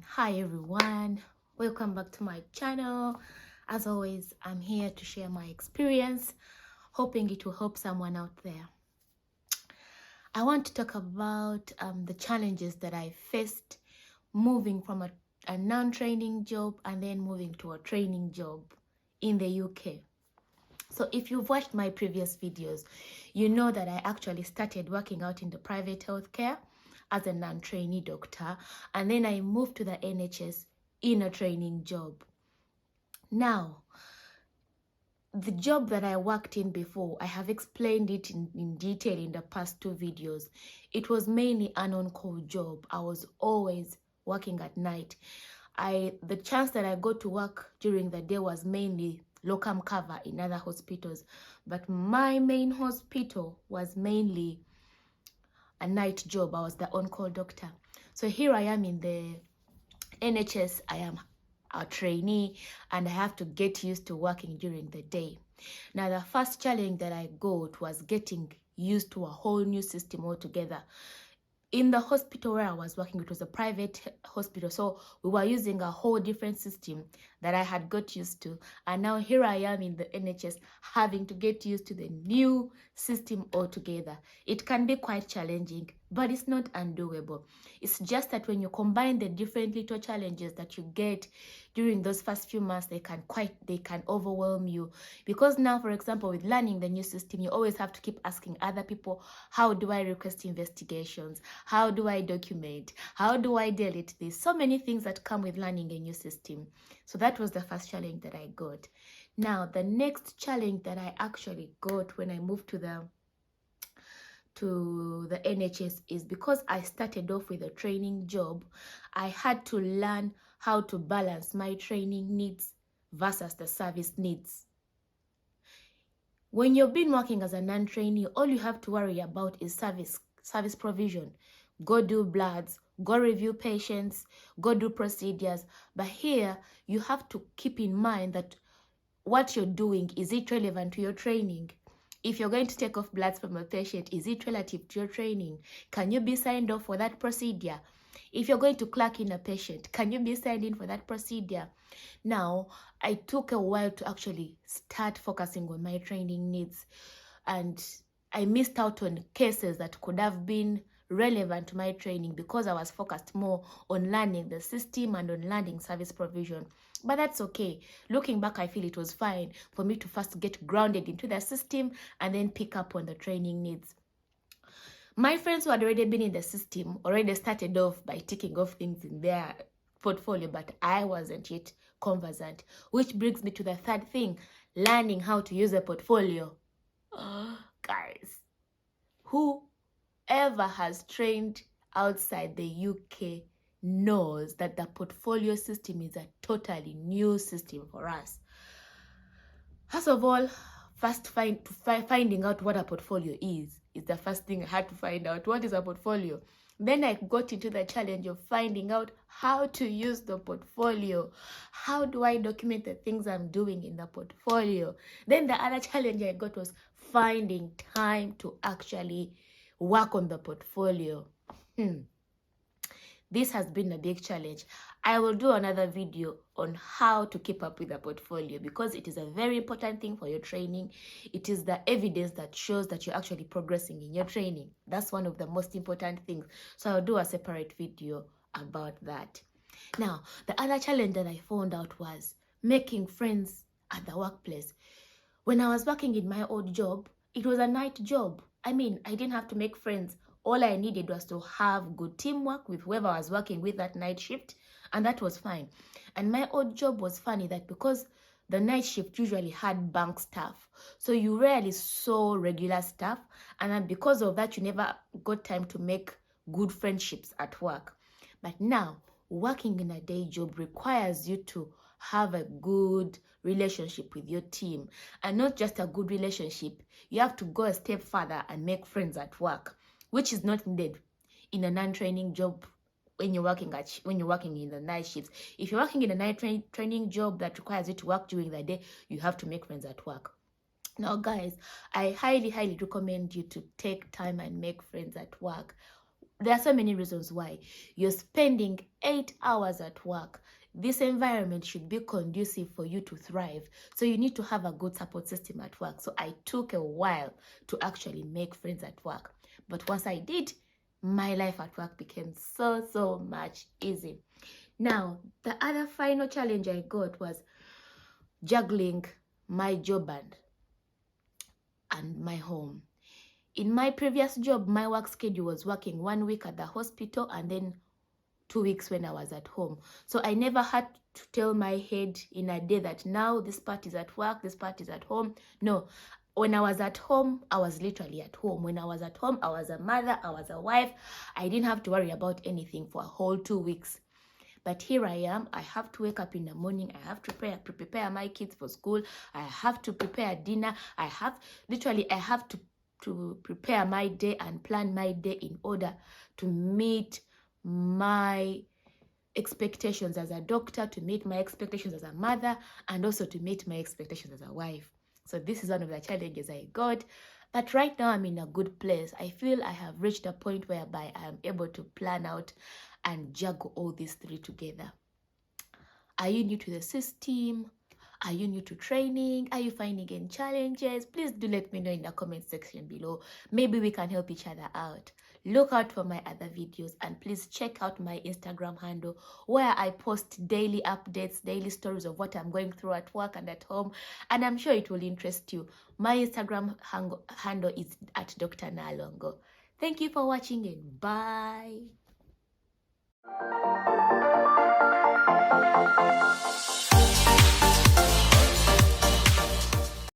Hi everyone, welcome back to my channel. As always, I'm here to share my experience, hoping it will help someone out there. I want to talk about the challenges that I faced moving from a non-training job and then moving to a training job in the UK. So if you've watched my previous videos, you know that I actually started working out in the private healthcare as a non-trainee doctor, and then I moved to the NHS in a training job. Now, the job that I worked in before, I have explained it in detail in the past two videos. It was mainly an on-call job. I was always working at night. The chance that I got to work during the day was mainly locum cover in other hospitals, but my main hospital was mainly a night job. I was the on-call doctor. So here I am in the NHS. I am a trainee and I have to get used to working during the day. Now, the first challenge that I got was getting used to a whole new system altogether. In the hospital where I was working, it was a private hospital, so we were using a whole different system that I had got used to, and now here I am in the NHS having to get used to the new system altogether. It can be quite challenging, but it's not undoable. It's just that when you combine the different little challenges that you get during those first few months, they can overwhelm you. Because now, for example, with learning the new system, you always have to keep asking other people, how do I request investigations? How do I document? How do I delete this? So many things that come with learning a new system. So that was the first challenge that I got. Now, the next challenge that I actually got when I moved to the NHS is because I started off with a training job, I had to learn how to balance my training needs versus the service needs. When you've been working as a non-trainee, all you have to worry about is service provision. Go do bloods, go review patients, go do procedures. But here, you have to keep in mind that what you're doing, is it relevant to your training? If you're going to take off bloods from a patient, is it relative to your training? Can you be signed off for that procedure? If you're going to clerk in a patient, can you be signed in for that procedure? Now, I took a while to actually start focusing on my training needs, and I missed out on cases that could have been relevant to my training because I was focused more on learning the system and on learning service provision. But that's okay. Looking back, I feel it was fine for me to first get grounded into the system and then pick up on the training needs. My friends who had already been in the system already started off by ticking off things in their portfolio, but I wasn't yet conversant, which brings me to the third thing, learning how to use a portfolio. Guys, whoever has trained outside the UK knows that the portfolio system is a totally new system for us. First of all, finding out what a portfolio is the first thing I had to find out. What is a portfolio? Then I got into the challenge of finding out how to use the portfolio. How do I document the things I'm doing in the portfolio? Then the other challenge I got was finding time to actually work on the portfolio. This has been a big challenge. I will do another video on how to keep up with a portfolio because it is a very important thing for your training. It is the evidence that shows that you're actually progressing in your training. That's one of the most important things. So I'll do a separate video about that. Now, the other challenge that I found out was making friends at the workplace. When I was working in my old job, it was a night job. I mean, I didn't have to make friends. All I needed was to have good teamwork with whoever I was working with that night shift, and that was fine. And my old job was funny that because the night shift usually had bank staff, so you rarely saw regular staff, and then because of that, you never got time to make good friendships at work. But now, working in a day job requires you to have a good relationship with your team, and not just a good relationship, you have to go a step further and make friends at work, which is not needed in a non-training job when you're working in the night shifts. If you're working in a night training job that requires you to work during the day, you have to make friends at work. Now, guys, I highly recommend you to take time and make friends at work. There are so many reasons why. You're spending 8 hours at work. This environment should be conducive for you to thrive. So you need to have a good support system at work. So I took a while to actually make friends at work. But once I did, my life at work became so much easy. Now, the other final challenge I got was juggling my job and my home. In my previous job, my work schedule was working 1 week at the hospital and then 2 weeks when I was at home. So I never had to tell my head in a day that now this part is at work, this part is at home. No. When I was at home, I was literally at home. When I was at home, I was a mother, I was a wife. I didn't have to worry about anything for a whole 2 weeks. But here I am. I have to wake up in the morning. I have to prepare my kids for school. I have to prepare dinner. I have to prepare my day and plan my day in order to meet my expectations as a doctor, to meet my expectations as a mother, and also to meet my expectations as a wife. So this is one of the challenges I got. But right now I'm in a good place. I feel I have reached a point whereby I am able to plan out and juggle all these three together. Are you new to the system? Are you new to training? Are you finding any challenges? Please do let me know in the comment section below. Maybe we can help each other out. Look out for my other videos, and please check out my Instagram handle where I post daily updates, daily stories of what I'm going through at work and at home, and I'm sure it will interest you. My Instagram handle is at Dr. Nalongo. Thank you for watching and bye.